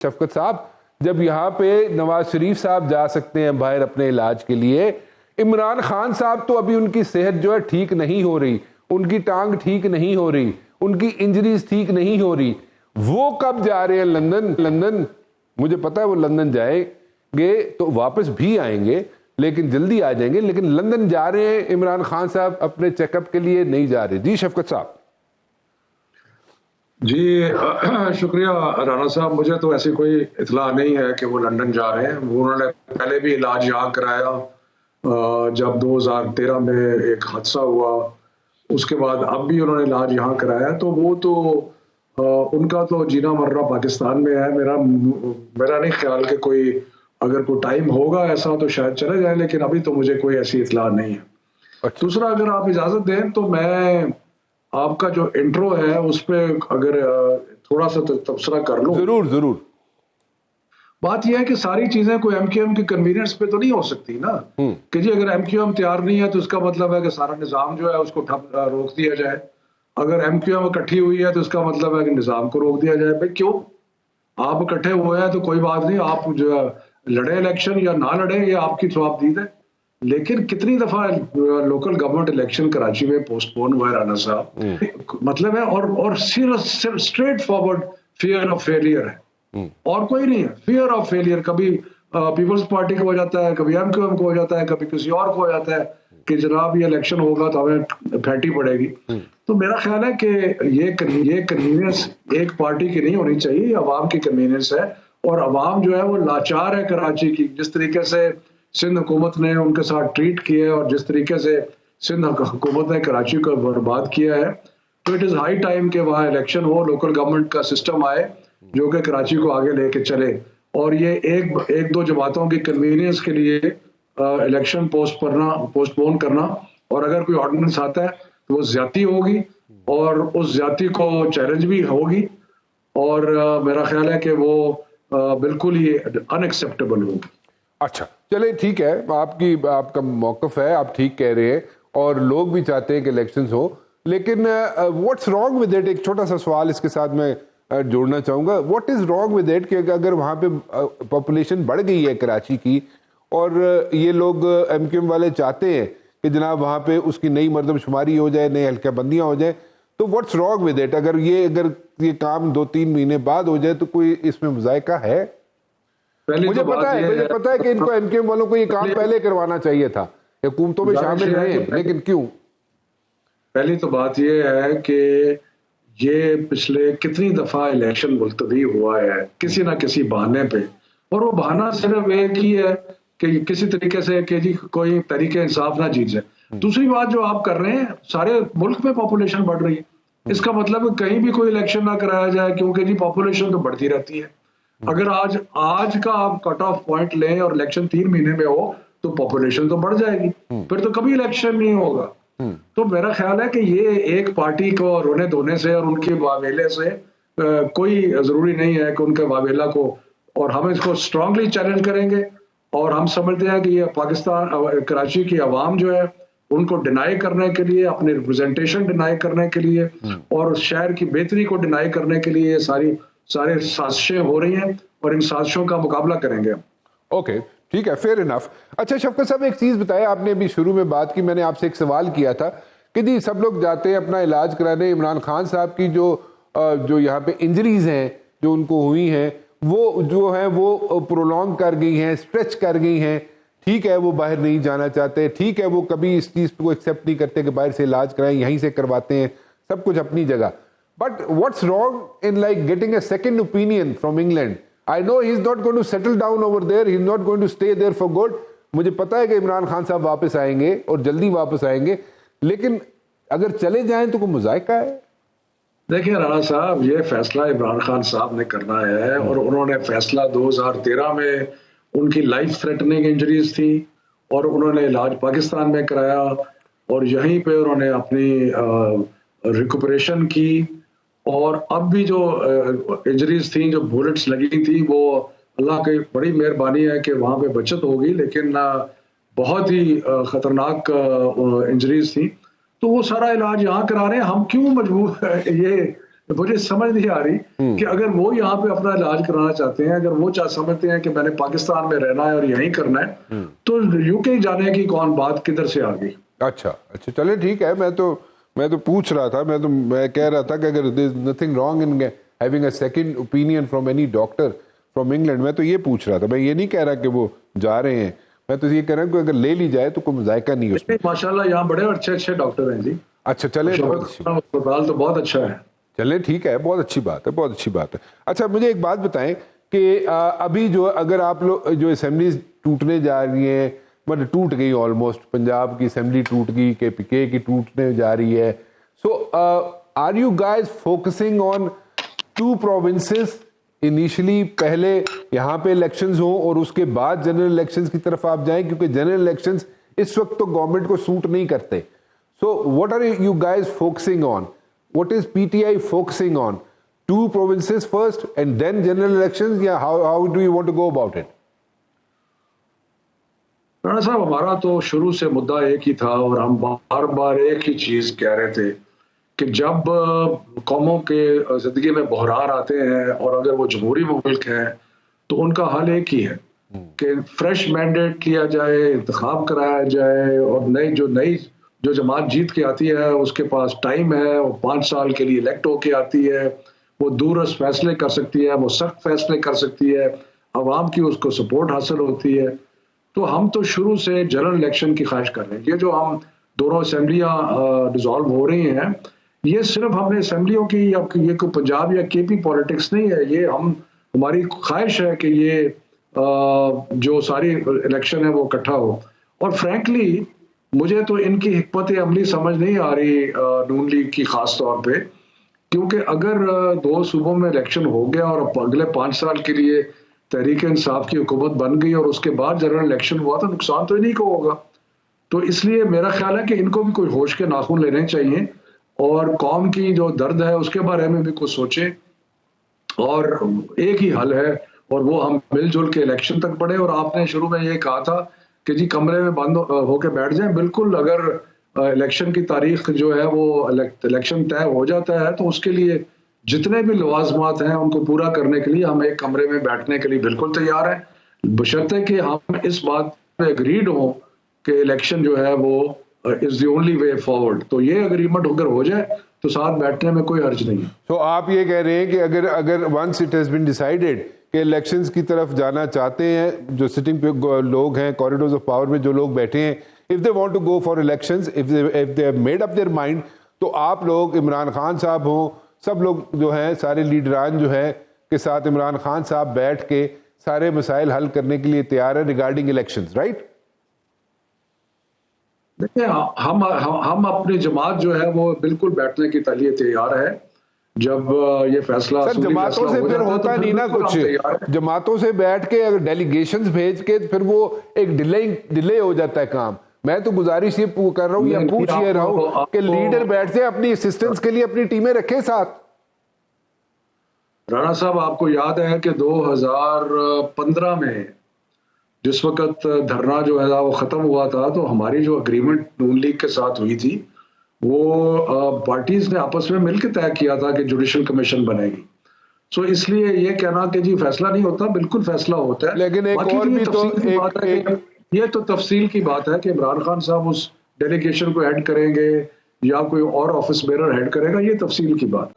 शफकत साहब, जब यहाँ पे नवाज शरीफ साहब जा सकते हैं बाहर अपने इलाज के लिए, इमरान खान साहब तो अभी उनकी सेहत जो है ठीक नहीं हो रही, उनकी टांग ठीक नहीं हो रही, उनकी इंजरीज ठीक नहीं हो रही, वो कब जा रहे हैं लंदन? लंदन मुझे पता है वो लंदन जाएंगे तो वापस भी आएंगे, लेकिन जल्दी आ जाएंगे, लेकिन लंदन जा रहे हैं इमरान खान साहब अपने चेकअप के लिए, नहीं जा रहे। जी शफकत साहब। जी शुक्रिया राना साहब, मुझे तो ऐसी कोई इतला नहीं है कि वो लंदन जा रहे हैं। उन्होंने पहले भी इलाज यहाँ कराया, जब 2013 में एक हादसा हुआ, उसके बाद अब भी उन्होंने इलाज यहाँ कराया, तो वो तो उनका तो जीना मरना पाकिस्तान में है। मेरा नहीं ख्याल कि कोई, अगर कोई टाइम होगा ऐसा तो शायद चले जाए, लेकिन अभी तो मुझे कोई ऐसी इतला नहीं है। अच्छा। दूसरा, अगर आप इजाजत दें तो मैं आपका जो इंट्रो है उस पे अगर थोड़ा सा तबसरा कर लूं। जरूर जरूर। बात यह है कि सारी चीजें कोई एमक्यूएम की कन्वीनियंस पे तो नहीं हो सकती ना, कि जी अगर एमक्यूएम तैयार नहीं है तो इसका मतलब है कि सारा निजाम जो है उसको रोक दिया जाए। अगर एमक्यूएम इकट्ठी हुई है तो इसका मतलब है कि निजाम को रोक दिया जाए। भाई क्यों? आप इकट्ठे हुए हैं तो कोई बात नहीं, आप जो लड़े इलेक्शन या ना लड़े ये आपकी जवाबदीद है, लेकिन कितनी दफा लोकल गवर्नमेंट इलेक्शन कराची में पोस्टपोन हुआ है राना साहब? मतलब है, और straight forward fear of failure है, और कोई नहीं है। फियर ऑफ फेलियर कभी पीपल्स पार्टी को हो जाता है, कभी एमक्यूएम को हो जाता है, कभी किसी और को हो जाता है कि जनाब ये इलेक्शन होगा तो हमें फैटी पड़ेगी। तो मेरा ख्याल है कि ये कन्वीनियंस एक पार्टी की नहीं होनी चाहिए, ये अवाम की कन्वीनियंस है। और अवाम जो है वो लाचार है कराची की। जिस तरीके से सिंध हुकूमत ने उनके साथ ट्रीट किया है और जिस तरीके से सिंध हुकूमत ने कराची को बर्बाद किया है, तो इट इज हाई टाइम के वहाँ इलेक्शन हो, लोकल गवर्नमेंट का सिस्टम आए जो कि कराची को आगे लेके चले। और ये एक दो जमातों की कन्वीनियंस के लिए इलेक्शन पोस्टपोन करना, और अगर कोई ऑर्डिनेंस आता है तो वो ज्यादती होगी और उस ज्यादती को चैलेंज भी होगी, और मेरा ख्याल है कि वो बिल्कुल ही अनएक्सेप्टेबल होगी। अच्छा चले ठीक है, आपका मौकफ है, आप ठीक कह रहे हैं, और लोग भी चाहते हैं कि इलेक्शंस हो, लेकिन व्हाट्स रॉन्ग विद इट? एक छोटा सा सवाल इसके साथ मैं जोड़ना चाहूँगा। What is wrong with it कि अगर वहाँ पे पॉपुलेशन बढ़ गई है कराची की, और ये लोग एमक्यूएम वाले चाहते हैं कि जनाब वहाँ पे उसकी नई मरदमशुमारी हो जाए, नई हल्का बंदियाँ हो जाए, तो व्हाट्स रॉन्ग विद इट? अगर ये काम 2-3 महीने बाद हो जाए तो कोई इसमें मुजायका है? मुझे पता है कि इनको एमक्यूएम वालों को ये काम पहले करवाना चाहिए था, हुकूमतों में शामिल रहे, लेकिन क्यों? पहली तो बात ये है कि ये पिछले कितनी दफा इलेक्शन मुलतवी हुआ है किसी ना किसी बहाने पे, और वो बहाना सिर्फ एक ही है कि किसी तरीके से कि जी कोई तरीके इंसाफ ना जीत जाए। दूसरी बात जो आप कर रहे हैं, सारे मुल्क में पॉपुलेशन बढ़ रही है, इसका मतलब कहीं भी कोई इलेक्शन ना कराया जाए, क्योंकि जी पॉपुलेशन तो बढ़ती रहती है। अगर आज का आप कट ऑफ पॉइंट लें और इलेक्शन 3 महीने में हो तो पॉपुलेशन तो बढ़ जाएगी, फिर तो कभी इलेक्शन नहीं होगा। तो मेरा ख्याल है कि ये एक पार्टी को रोने धोने से और उनके वावेले से कोई जरूरी नहीं है कि उनके वावेला को, और हम इसको स्ट्रांगली चैलेंज करेंगे। और हम समझते हैं कि ये पाकिस्तान कराची की आवाम जो है उनको डिनाई करने के लिए, अपने रिप्रेजेंटेशन डिनाई करने के लिए और शहर की बेहतरी को डिनाई करने के लिए सारे साजिशें हो रही हैं, और इन साजिशों का मुकाबला करेंगे। ओके ठीक है, फेयर इनफ। अच्छा शफकत साहब, एक चीज बताया आपने, अभी शुरू में बात की, मैंने आपसे एक सवाल किया था कि जी सब लोग जाते हैं अपना इलाज कराने, इमरान खान साहब की जो यहाँ पे इंजरीज हैं जो उनको हुई हैं, वो जो है वो प्रोलॉन्ग कर गई हैं, स्ट्रेच कर गई हैं, ठीक है वो बाहर नहीं जाना चाहते, ठीक है वो कभी इस चीज को एक्सेप्ट नहीं करते कि बाहर से इलाज कराएं, यहीं से करवाते हैं, सब कुछ अपनी जगह। But what's wrong in like getting a second opinion from England? I know he's not going to settle down over there. He's not going to stay there for good. मुझे पता है कि इमरान खान साहब वापस आएंगे और जल्दी वापस आएंगे, लेकिन अगर चले जाएं तो कोई मुजायका है? देखिए राणा साहब, ये फैसला इमरान खान साहब ने करना है, और उन्होंने फैसला 2013 में, उनकी लाइफ थ्रेटनिंग इंजरीज थी और उन्होंने इलाज पाकिस्तान में कराया, और यहीं पे उन्होंने अपनी रिकवरेशन की। और अब भी जो इंजरीज थी, जो बुलेट्स लगी थी, वो अल्लाह की बड़ी मेहरबानी है कि वहां पे बचत होगी, लेकिन बहुत ही खतरनाक इंजरीज थी। तो वो सारा इलाज यहाँ करा रहे हैं। हम क्यों मजबूर ये मुझे समझ नहीं आ रही कि अगर वो यहाँ पे अपना इलाज कराना चाहते हैं, अगर वो समझते हैं कि मैंने पाकिस्तान में रहना है और यहीं करना है, तो यूके जाने की कौन बात किधर से आ गई? अच्छा अच्छा, चले ठीक है। मैं तो पूछ रहा था, मैं कह रहा था कि अगर there is nothing wrong in having a second opinion from any doctor from England, मैं तो ये पूछ रहा था। मैं ये नहीं कह रहा कि वो जा रहे हैं, मैं तो ये कह रहा हूँ कि अगर ले ली जाए तो कोई जायका नहीं उसमें। माशाल्लाह यहाँ बड़े अच्छे अच्छे डॉक्टर हैं जी। अच्छा चले, अस्पताल तो बहुत अच्छा है। चले ठीक है, बहुत अच्छी बात है, बहुत अच्छी बात है। अच्छा मुझे एक बात बताएं कि अभी जो अगर आप लोग जो असेंबलीज टूटने जा रही हैं, मतलब टूट गई ऑलमोस्ट, पंजाब की असेंबली टूट गई, KPK की टूटने जा रही है, so are you guys focusing on 2 provinces initially, पहले यहाँ पे इलेक्शंस हो और उसके बाद जनरल इलेक्शंस की तरफ आप जाएं, क्योंकि जनरल इलेक्शंस इस वक्त तो गवर्नमेंट को सूट नहीं करते। So what are you guys focusing on? What is PTI focusing on? 2 provinces first and then general elections? Yeah, how do you want to go about it? Rana साहब, हमारा तो शुरू से मुद्दा एक ही था और हम बार बार एक ही चीज कह रहे थे कि जब कौमों के जिंदगी में बहरान आते हैं और अगर वो जमहूरी मुल्क हैं तो उनका हल एक ही है कि फ्रेश मैंडेट लिया जाए, इंतखाब कराया जाए और नई जो जमात जीत के आती है उसके पास टाइम है, वो 5 साल के लिए इलेक्ट होके आती है, वो दूरस्थ फैसले कर सकती है, वो सख्त फैसले कर सकती है, अवाम की उसको सपोर्ट हासिल होती है। तो हम तो शुरू से जनरल इलेक्शन की ख्वाहिश कर रहे हैं। ये जो हम दोनों असेंबलियां डिसॉल्व हो रही हैं, ये सिर्फ हमने असेंबलियों की या ये कोई पंजाब या KP पॉलिटिक्स नहीं है, ये हमारी ख्वाहिश है कि ये जो सारी इलेक्शन है वो इकट्ठा हो। और फ्रैंकली मुझे तो इनकी हिकमत अमली समझ नहीं आ रही नून लीग की खास तौर पे, क्योंकि अगर 2 सूबों में इलेक्शन हो गया और अगले 5 साल के लिए तहरीक इंसाफ की हुकूमत बन गई और उसके बाद जनरल इलेक्शन हुआ तो नुकसान तो इन्हीं को होगा। तो इसलिए मेरा ख्याल है कि इनको भी कोई होश के नाखून लेने चाहिए और कौम की जो दर्द है उसके बारे में भी कुछ सोचें। और एक ही हल है और वो हम मिलजुल के इलेक्शन तक बढ़े। और आपने शुरू में ये कहा था कि जी कमरे में बंद होके बैठ जाएं, बिल्कुल अगर इलेक्शन की तारीख जो है वो इलेक्शन तय हो जाता है तो उसके लिए जितने भी लवाजमात हैं उनको पूरा करने के लिए हम एक कमरे में बैठने के लिए बिल्कुल तैयार हैं, बशर्ते कि हम इस बात पे अग्रीड हो कि इलेक्शन जो है वो is the only way forward. तो ये अग्रीमेंट अगर हो जाए तो साथ बैठने में कोई हर्ज नहीं है। तो आप ये कह रहे हैं कि अगर once it has been decided कि इलेक्शंस की तरफ जाना चाहते हैं, जो सिटिंग पे लोग हैं, कॉरिडोर्स ऑफ पावर में जो लोग बैठे हैं, if they want to go for elections, if they have made up their mind, तो आप लोग, इमरान खान साहब हो, सब लोग जो हैं, सारे लीडरान जो है के साथ इमरान खान साहब बैठ के सारे मसाइल हल करने के लिए तैयार है रिगार्डिंग इलेक्शंस, राइट? देखिए, हम अपनी जमात जो है वो बिल्कुल बैठने के लिए तैयार है। जब ये फैसला सर जमातों से फिर होता नहीं ना कुछ, जमातों से बैठ के अगर डेलीगेशंस भेज के फिर वो एक डिले हो जाता है काम। मैं तो गुजारिश ये कर रहा हूँ या पूछ ये रहा हूँ कि लीडर बैठ से अपनी असिस्टेंस के लिए अपनी टीमें रखे साथ। राणा साहब, आपको याद है कि 2015 में जिस वक्त धरना जो है वो खत्म हुआ था, तो हमारी जो अग्रीमेंट नून लीग के साथ हुई थी वो पार्टीज ने आपस में मिलकर तय किया था कि जुडिशल कमीशन बनेगी। सो इसलिए ये कहना कि जी फैसला नहीं होता, बिल्कुल फैसला होता है। लेकिन एक और भी तो ये तो तफसील की बात है कि इमरान खान साहब उस डेलीगेशन को हेड करेंगे या कोई और ऑफिस बेरर हेड करेगा, ये तफसील की बात।